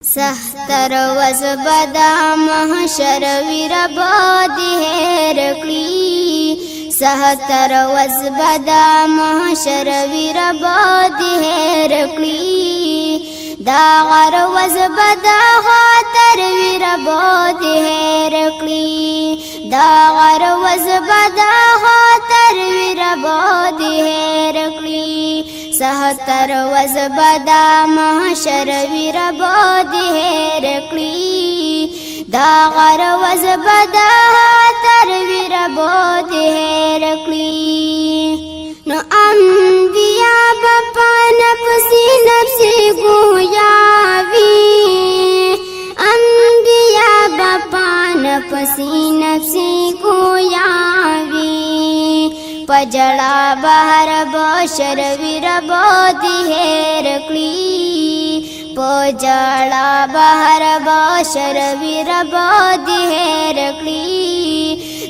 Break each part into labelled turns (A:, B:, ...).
A: سختر وزبدا محشر ویرباد هرکلی سختر وزبدا محشر ویرباد هرکلی داغر وزبدا خاطر ویرباد هرکلی داغر وزبدا خاطر ویرباد هرکلی سختر وزبدا محشر ویرباد هرکلی داغر وزبدا خاطر ویرباد هرکلی نو انبیاء بپا نفسی نفسی گویاوی انبیاء بپا نفسی نفسی گویاوی پجڑا بہر بشر ویرباد هرکلی پجڑا بہر بشر ویرباد هرکلی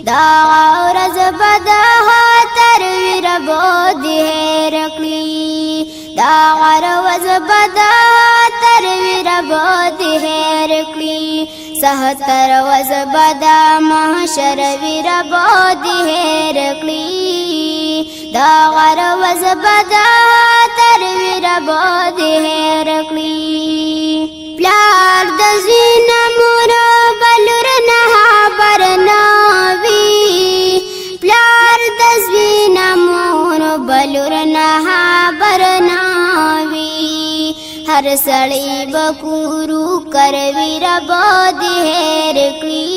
A: داغر وزبدا خاطر ویرباد هرکلی داغر وزبدا خاطر ویرباد هرکلی سختر وزبدا محشر ویرباد هرکلی داغر وزبدا خاطر ویرباد هرکلی پلار دزوین مور بلور نها برناوی پلار دزوین مور بلور نها برناوی ہر سڑی بکورو کر ویرباد هرکلی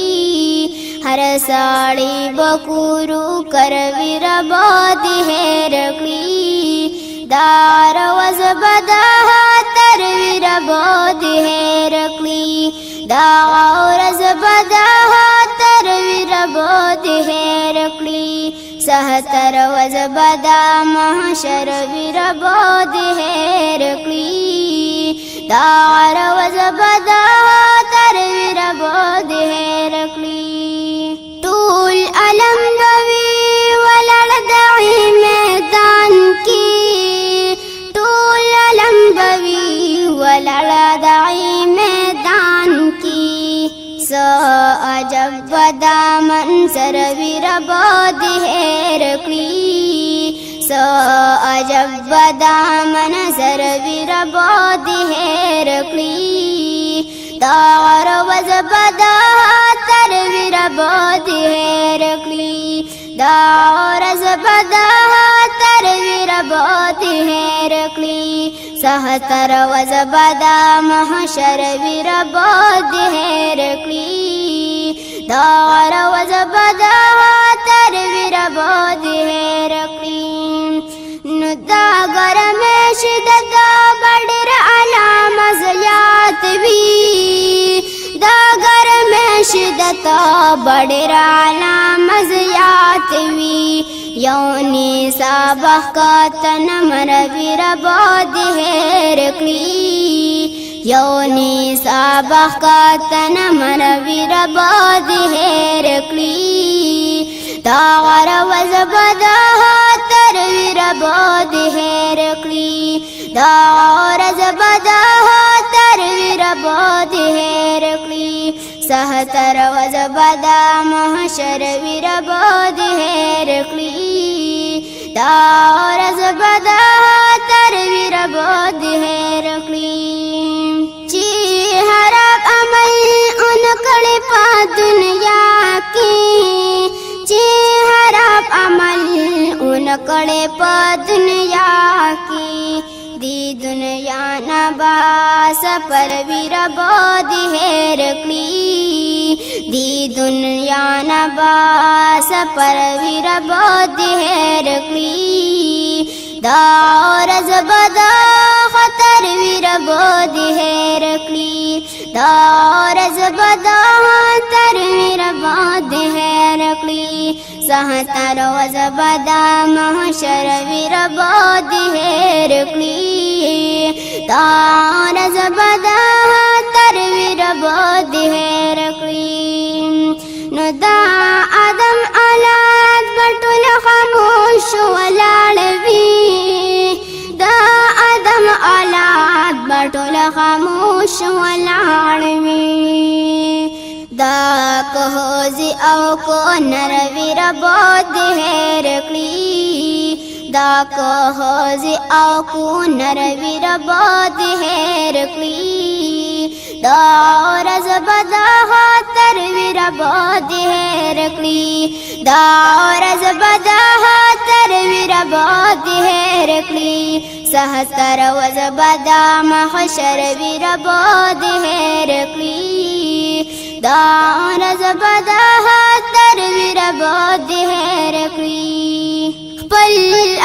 A: ہر ساڑی بکورو کر ویرباد هرکلی دار وزبدا خاطر ویرباد هرکلی دار وزبدا خاطر ویرباد هرکلی سختر وزبدا محشر ویرباد هرکلی دار وزبدا خاطر ویرباد هرکلی طول علم بوی ولړدعی میدان کی طول علم بوی ولړدعی میدان کی سو عجب بدا منظر ویرباد هرکلی سو عجب بدا منظر ویرباد هرکلی داغر وزبدا خاطر ویرباد هرکلی داغر وزبدا خاطر ویرباد هرکلی سختر وزبدا محشر ویرباد هرکلی داغر وزبدا خاطر ویرباد هرکلی نو داغر میں شدت بڑر علام زیات وی داغر میں شدت بڑر علام زیات وی یونی سابق کا تنمر ویرباد هرکلی یونی سابق کا تنمر ویرباد هرکلی داغر وزبدا خاطر ویرباد هرکلی داغر وزبدا خاطر ویرباد هرکلی سختر وزبدا محشر ویرباد هرکلی داغر وزبدا خاطر ویرباد هرکلی چی حرام عمل ان کڑے پا دنیا کی چی حرام عمل ان کڑے پا دنیا کی دی دنیا نباس پر ویرباد ہرکلی دی دنیا نباس پر ویرباد ہرکلی دار وزبدا خاطر ویرباد هرکلی دار وزبدا خاطر ویرباد هرکلی سختر وزبدا محشر ویرباد هرکلی دار وزبدا خاطر ویرباد هرکلی نو دا آدم اولاد بټول خاموش ولاړوي دا آدم اولاد بټول خاموش ولاړ خوزی او کو نروی ربود هرکلی دا کو خوزی او کو نروی ربود هرکلی دا رز بدا خاطر وی ربود هرکلی دا رز بدا خاطر وی ربود هرکلی سهتر وزبدا محشر وی ربود هرکلی دا رزبدا خاطر وی ربود هرکلی خپل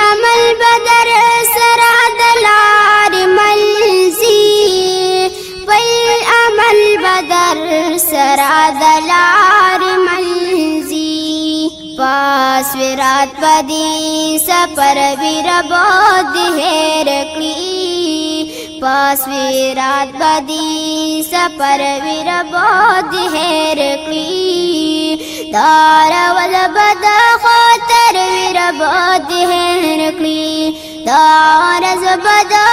A: عمل بدر سرا دلار ملزی خپل عمل بدر سرا دلار ملزی پاس ویرات پدی سپر وی ربود هرکلی پاس ویرات پدی سپر وی ربود هرکلی دار ولبدا خاطر وی ربود هرکلی دار زبدا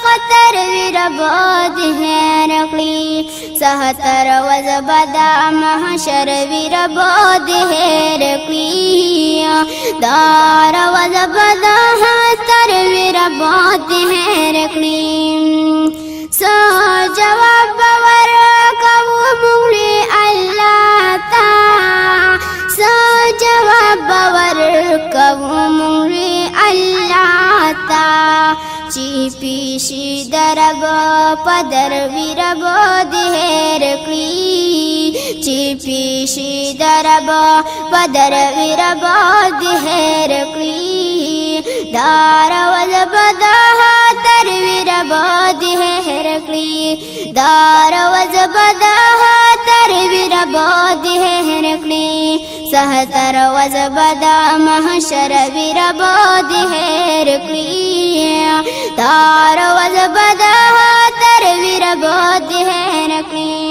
A: خاطر وی ربود هرکلی سهتر وزبدا محشر وی ربود هرکلی دار وزبدا خاطر وی ربود هرکلی سو جواب باور کوو مونږ الله تا سو جواب باور کوو مونږ الله تا چی پیشی درب پدر وی ربود هرکلی چی پیشی درب پدر وی ربود هرکلی دار وزبدا خاطر وی ربود هرکلی دار وزبدا خاطر وی ربود هرکلی سهتر وزبدا محشر وی ربود هرکلی دار وزبدا خاطر وی ربود هرکلی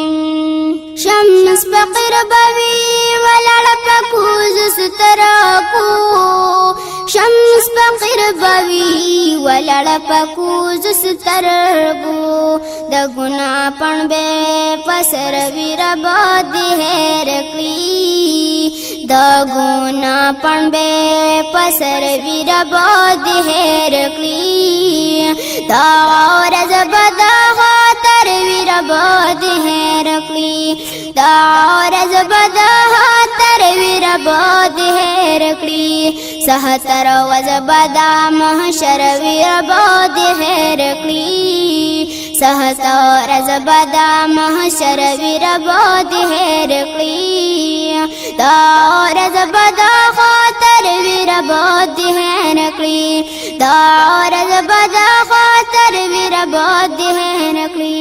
A: شمس بقر بوی ولړ پکوز سترکو شمس بقر بوی ولړ پکوز سترګو د ګنا پړبه پسر وی ربود هرکلی د ګنا پړبه پسر وی ربود هرکلی دا رزبدا خاطر وی ربود هرکلی دا رزبدا خاطر وی ربود هرکلی سهتر وزبدا محشر وی ربود هرکلی سهتر زبدا محشر وی ربود هرکلی دا رزبدا خاطر وی ربود هرکلی دا رزبدا خاطر وی ربود هرکلی